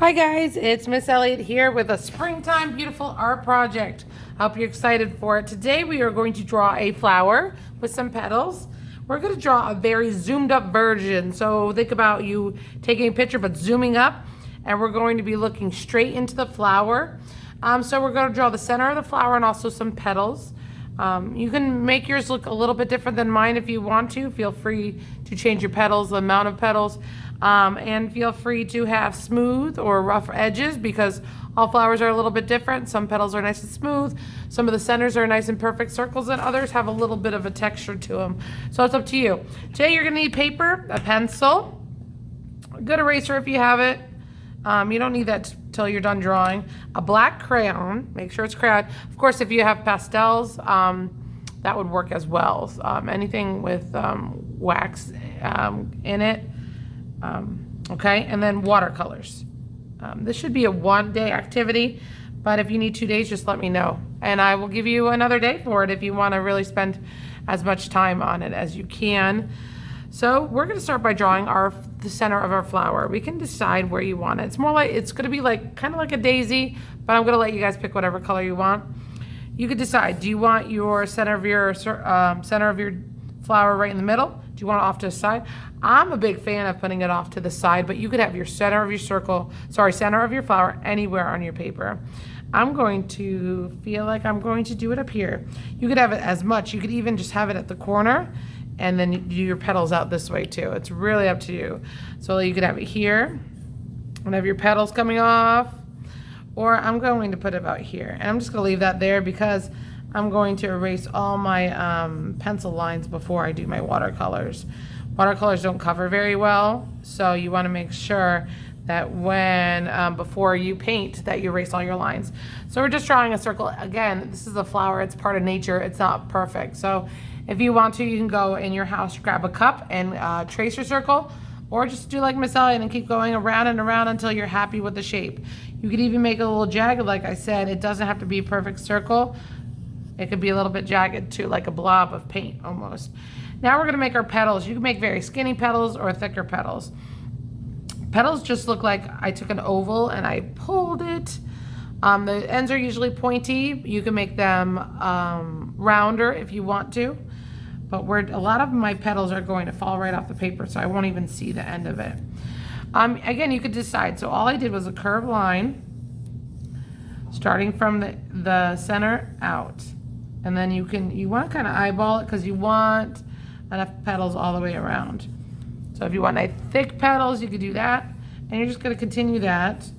Hi guys, it's Miss Elliott here with a springtime beautiful art project. I hope you're excited for it. Today we are going to draw a flower with some petals. We're going to draw a very zoomed up version. So think about you taking a picture but zooming up, and we're going to be looking straight into the flower. So we're going to draw the center of the flower and also some petals. You can make yours look a little bit different than mine if you want to. Feel free to change your petals, the amount of petals, and feel free to have smooth or rough edges because all flowers are a little bit different. Some petals are nice and smooth, some of the centers are nice and perfect circles, and others have a little bit of a texture to them. So it's up to you. Today you're going to need paper, a pencil, a good eraser if you have it. You don't need that till you're done drawing. A black crayon, make sure it's crayon. Of course, if you have pastels, that would work as well. Anything with wax in it. Okay, and then watercolors. This should be a one-day activity, but if you need 2 days, just let me know. And I will give you another day for it if you want to really spend as much time on it as you can. So we're going to start by drawing the center of our flower. We can decide where you want it. It's more like, it's going to be like kind of like a daisy, but I'm going to let you guys pick whatever color you want. You could decide, do you want your center of your flower right in the middle? Do you want it off to the side? I'm a big fan of putting it off to the side, but you could have your center of your center of your flower anywhere on your paper. I'm going to feel like I'm going to do it up here. You could have it as much. You could even just have it at the corner and then you do your petals out this way too. It's really up to you. So you could have it here and have your petals coming off, or I'm going to put it about here. And I'm just gonna leave that there because I'm going to erase all my pencil lines before I do my watercolors. Watercolors don't cover very well, so you want to make sure that when before you paint that you erase all your lines. So we're just drawing a circle. Again, this is a flower, it's part of nature, it's not perfect. So if you want to, you can go in your house, grab a cup and trace your circle, or just do like Miss Elliott and keep going around and around until you're happy with the shape. You could even make it a little jagged, like I said. It doesn't have to be a perfect circle. It could be a little bit jagged too, like a blob of paint almost. Now we're gonna make our petals. You can make very skinny petals or thicker petals. Petals just look like I took an oval and I pulled it. The ends are usually pointy. You can make them rounder if you want to, but a lot of my petals are going to fall right off the paper, so I won't even see the end of it. Again, you could decide. So all I did was a curved line, starting from the center out. And then you want to kind of eyeball it because you want enough petals all the way around. So if you want nice thick petals, you could do that. And you're just going to continue that.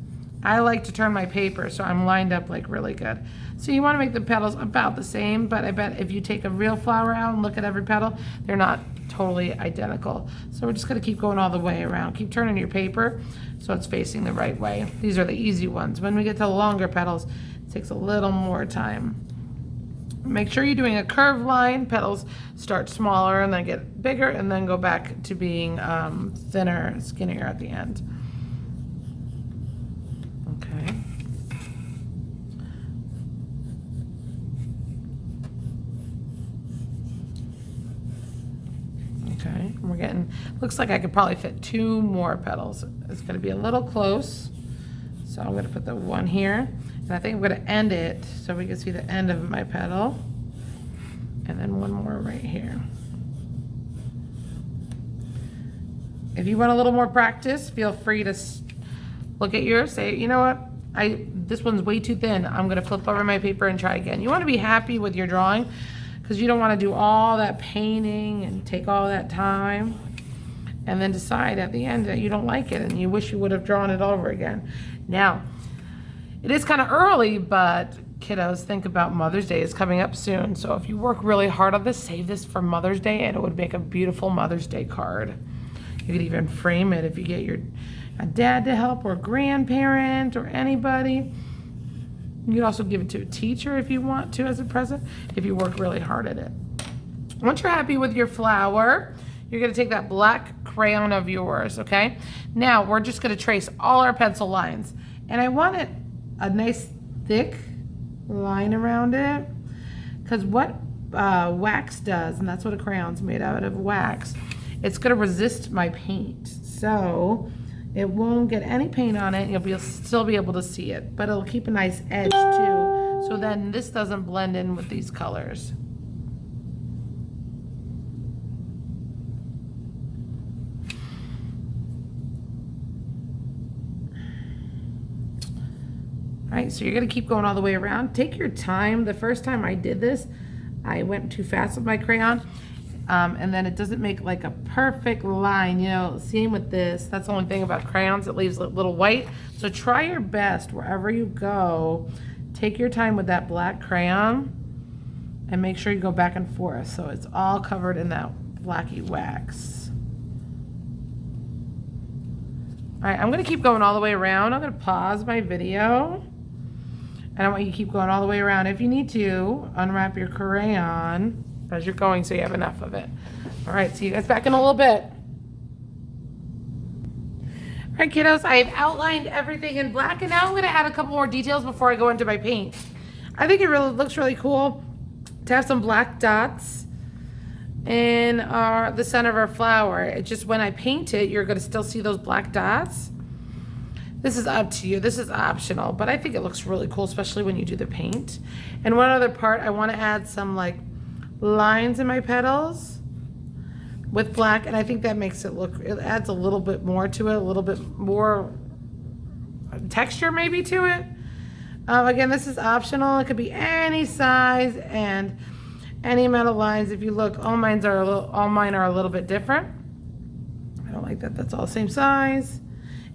I like to turn my paper so I'm lined up like really good. So you want to make the petals about the same, but I bet if you take a real flower out and look at every petal, they're not totally identical. So we're just going to keep going all the way around. Keep turning your paper so it's facing the right way. These are the easy ones. When we get to the longer petals, it takes a little more time. Make sure you're doing a curved line. Petals start smaller and then get bigger and then go back to being thinner, skinnier at the end. Okay. Okay, we're getting, looks like I could probably fit 2 more petals. It's gonna be a little close. So I'm gonna put the one here. And I think I'm gonna end it so we can see the end of my petal. And then one more right here. If you want a little more practice, feel free to look at yours, say, you know what, this one's way too thin. I'm gonna flip over my paper and try again. You wanna be happy with your drawing because you don't wanna do all that painting and take all that time and then decide at the end that you don't like it and you wish you would have drawn it over again. Now, it is kind of early, but kiddos, think about Mother's Day is coming up soon. So if you work really hard on this, save this for Mother's Day and it would make a beautiful Mother's Day card. You could even frame it if you get a dad to help or a grandparent or anybody. You could also give it to a teacher if you want to as a present, if you work really hard at it. Once you're happy with your flower, you're gonna take that black crayon of yours, okay? Now we're just gonna trace all our pencil lines. And I want it a nice thick line around it because what wax does, and that's what a crayon's made out of, wax, it's gonna resist my paint. So It won't get any paint on it. You'll still be able to see it, but it'll keep a nice edge too. So then this doesn't blend in with these colors. All right, so you're gonna keep going all the way around. Take your time. The first time I did this, I went too fast with my crayon. And then it doesn't make like a perfect line, you know, same with this. That's the only thing about crayons, it leaves a little white. So try your best wherever you go. Take your time with that black crayon and make sure you go back and forth so it's all covered in that blacky wax. All right, I'm gonna keep going all the way around. I'm gonna pause my video. And I want you to keep going all the way around. If you need to, unwrap your crayon as you're going so you have enough of it. All right, see you guys back in a little bit. All right, kiddos, I've outlined everything in black, and now I'm gonna add a couple more details before I go into my paint. I think it really looks really cool to have some black dots in the center of our flower. It just, when I paint it, you're gonna still see those black dots. This is up to you. This is optional, but I think it looks really cool, especially when you do the paint. And one other part, I wanna add some like lines in my petals with black, and I think that makes it look, it adds a little bit more to it, a little bit more texture maybe to it. Again, this is optional. It could be any size and any amount of lines. If you look, all mine are a little bit different. I don't like that. That's all the same size.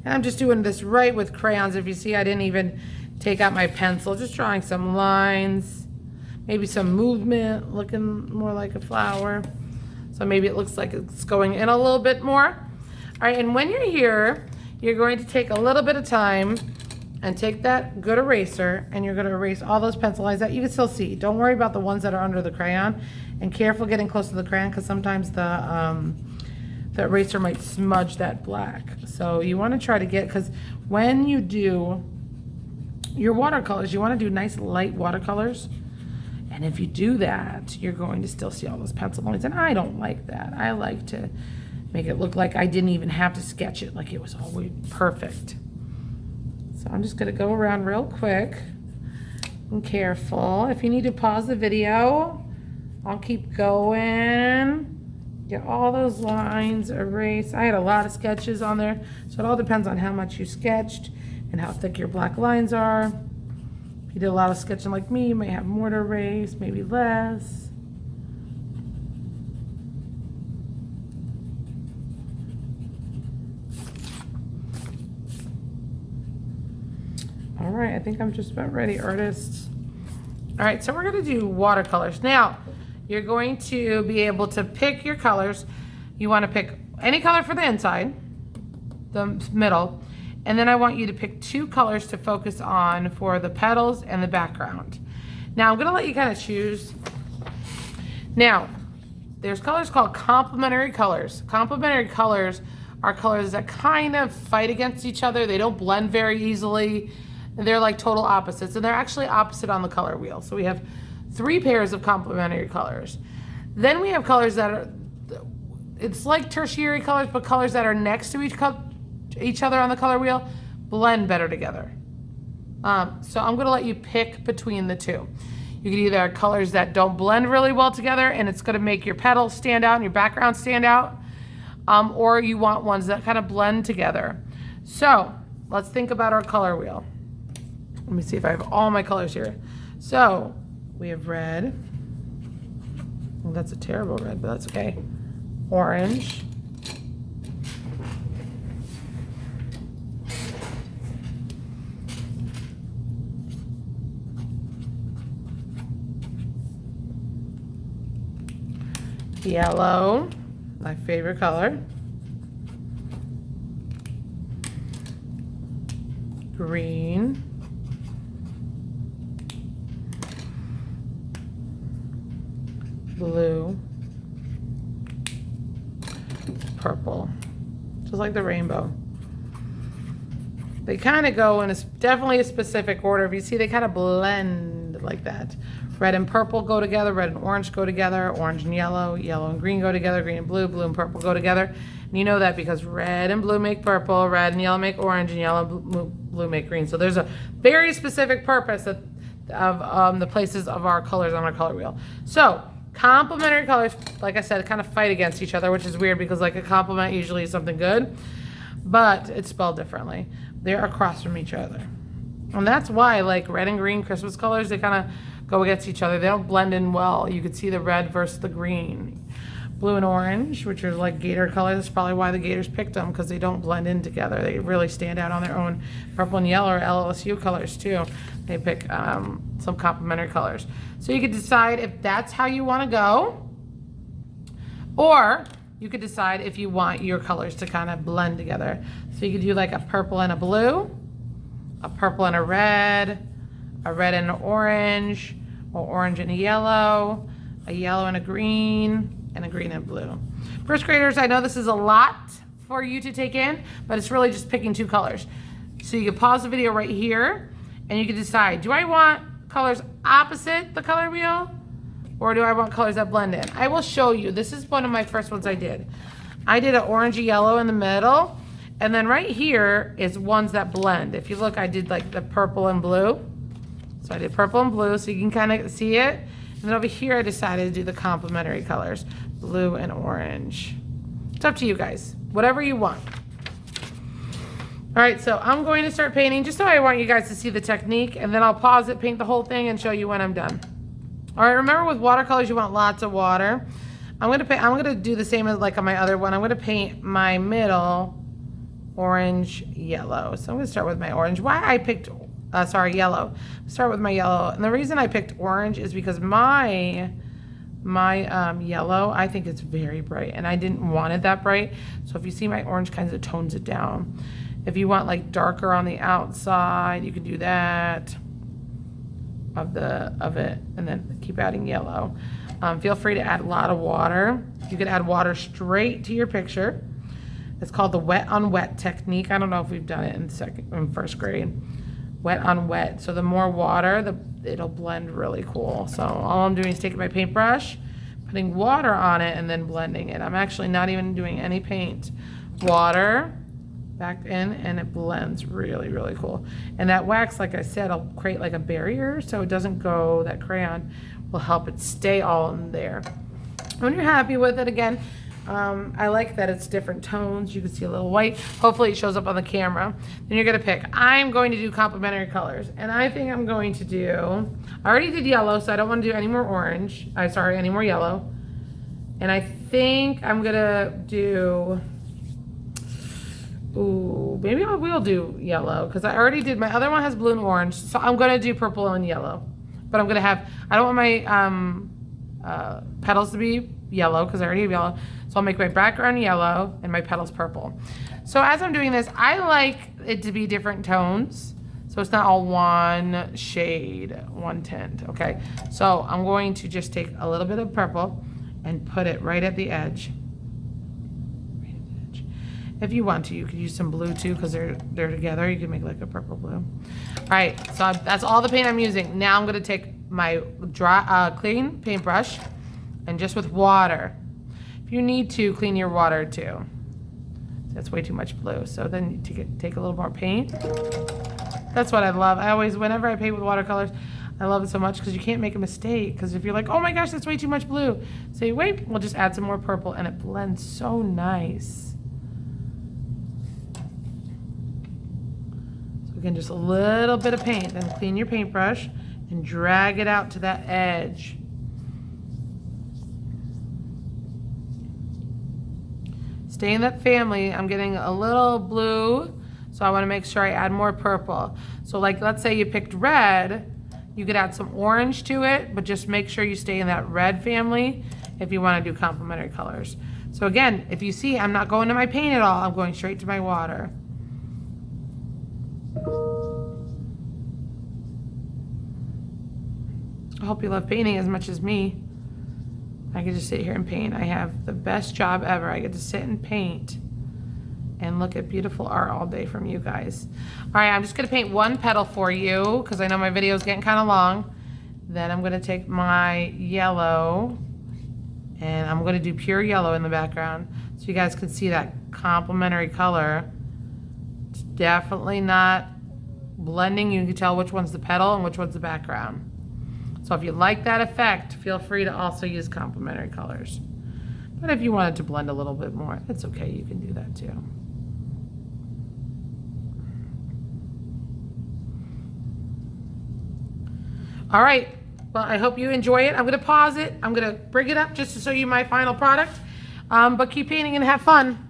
And I'm just doing this right with crayons. If you see, I didn't even take out my pencil, just drawing some lines, maybe some movement, looking more like a flower. So maybe it looks like it's going in a little bit more. All right, and when you're here, you're going to take a little bit of time and take that good eraser, and you're gonna erase all those pencil lines that you can still see. Don't worry about the ones that are under the crayon, and careful getting close to the crayon, because sometimes the eraser might smudge that black. So you wanna try to get, because when you do your watercolors, you wanna do nice light watercolors. And if you do that, you're going to still see all those pencil lines. And I don't like that. I like to make it look like I didn't even have to sketch it, like it was always perfect. So I'm just gonna go around real quick and careful. If you need to pause the video, I'll keep going. Get all those lines erased. I had a lot of sketches on there, so it all depends on how much you sketched and how thick your black lines are. If you did a lot of sketching like me, you might have more to erase, maybe less. All right, I think I'm just about ready, artists. All right, so we're gonna do watercolors. Now, you're going to be able to pick your colors. You wanna pick any color for the inside, the middle, and then I want you to pick 2 colors to focus on for the petals and the background. Now, I'm gonna let you kind of choose. Now, there's colors called complementary colors. Complementary colors are colors that kind of fight against each other. They don't blend very easily. They're like total opposites, and they're actually opposite on the color wheel. So we have 3 pairs of complementary colors. Then we have colors that are, it's like tertiary colors, but colors that are next to each other on the color wheel blend better together. So I'm gonna let you pick between the 2. You can either have colors that don't blend really well together, and it's gonna make your petals stand out and your background stand out, or you want ones that kind of blend together. So let's think about our color wheel. Let me see if I have all my colors here. So we have red. Well, that's a terrible red, but that's okay. Orange. Yellow, my favorite color. Green. Blue, purple, just like the rainbow. They kind of go in definitely a specific order. If you see, they kind of blend like that. Red and purple go together, red and orange go together, orange and yellow, yellow and green go together, green and blue, blue and purple go together. And you know that because red and blue make purple, red and yellow make orange, and yellow and blue make green. So there's a very specific purpose of the places of our colors on our color wheel. So complementary colors, like I said, kind of fight against each other, which is weird because like a complement usually is something good, but it's spelled differently. They're across from each other. And that's why like red and green Christmas colors, they kind of go against each other. They don't blend in well. You could see the red versus the green. Blue and orange, which are like gator colors. That's probably why the Gators picked them, because they don't blend in together. They really stand out on their own. Purple and yellow are LSU colors too. They pick some complementary colors. So you could decide if that's how you want to go, or you could decide if you want your colors to kind of blend together. So you could do like a purple and a blue, a purple and a red and an orange, or orange and a yellow and a green, and a green and blue. First graders, I know this is a lot for you to take in, but it's really just picking 2 colors. So you can pause the video right here, and you can decide, do I want colors opposite the color wheel, or do I want colors that blend in? I will show you. This is one of my first ones I did. I did an orangey yellow in the middle, and then right here is ones that blend. If you look, I did like the purple and blue. So I did purple and blue, so you can kind of see it. And then over here, I decided to do the complementary colors, blue and orange. It's up to you guys, whatever you want. All right, so I'm going to start painting just so I want you guys to see the technique, and then I'll pause it, paint the whole thing, and show you when I'm done. All right, remember with watercolors, you want lots of water. I'm gonna do the same as like on my other one. I'm gonna paint my middle orange yellow. So I'm gonna start with my orange. Why I picked yellow. Start with my yellow. And the reason I picked orange is because my yellow, I think it's very bright, and I didn't want it that bright. So if you see my orange kind of tones it down. If you want like darker on the outside, you can do that of it, and then keep adding yellow. Feel free to add a lot of water. You can add water straight to your picture. It's called the wet on wet technique. I don't know if we've done it in first grade. Wet on wet. So the more water, it'll blend really cool. So all I'm doing is taking my paintbrush, putting water on it, and then blending it. I'm actually not even doing any paint. Water back in, and it blends really, really cool. And that wax, like I said, will create like a barrier so it doesn't go, that crayon will help it stay all in there. When you're happy with it, again, I like that it's different tones. You can see a little white. Hopefully it shows up on the camera. Then you're gonna pick. I'm going to do complementary colors. And I think I'm going to do, I already did yellow, so I don't wanna do any more orange. Any more yellow. And I think I'm gonna do, maybe I will do yellow, because I already did, my other one has blue and orange. So I'm gonna do purple and yellow. But I'm gonna have, I don't want my petals to be yellow, because I already have yellow. So I'll make my background yellow and my petals purple. So as I'm doing this, I like it to be different tones. So it's not all one shade, one tint, okay? So I'm going to just take a little bit of purple and put it right at the edge. Right at the edge. If you want to, you could use some blue too, because they're together. You can make like a purple blue. All right, so that's all the paint I'm using. Now I'm gonna take my dry, clean paintbrush, and just with water. If you need to, clean your water too. That's way too much blue. So then you take a little more paint. That's what I love. Whenever I paint with watercolors, I love it so much because you can't make a mistake. Because if you're like, oh my gosh, that's way too much blue. Say, wait, we'll just add some more purple, and it blends so nice. So again, just a little bit of paint. Then clean your paintbrush and drag it out to that edge. Stay in that family. I'm getting a little blue, so I want to make sure I add more purple. So like, let's say you picked red, you could add some orange to it, but just make sure you stay in that red family if you want to do complementary colors. So again, if you see, I'm not going to my paint at all. I'm going straight to my water. I hope you love painting as much as me. I can just sit here and paint. I have the best job ever. I get to sit and paint and look at beautiful art all day from you guys. All right, I'm just gonna paint one petal for you because I know my video is getting kind of long. Then I'm gonna take my yellow and I'm gonna do pure yellow in the background so you guys can see that complementary color. It's definitely not blending. You can tell which one's the petal and which one's the background. So if you like that effect, feel free to also use complementary colors. But if you wanted to blend a little bit more, it's okay, you can do that too. All right, well, I hope you enjoy it. I'm gonna pause it. I'm gonna bring it up just to show you my final product. But keep painting and have fun.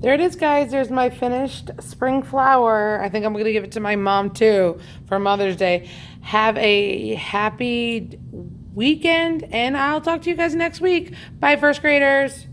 There it is, guys. There's my finished spring flower. I think I'm gonna give it to my mom too for Mother's Day. Have a happy weekend, and I'll talk to you guys next week. Bye, first graders.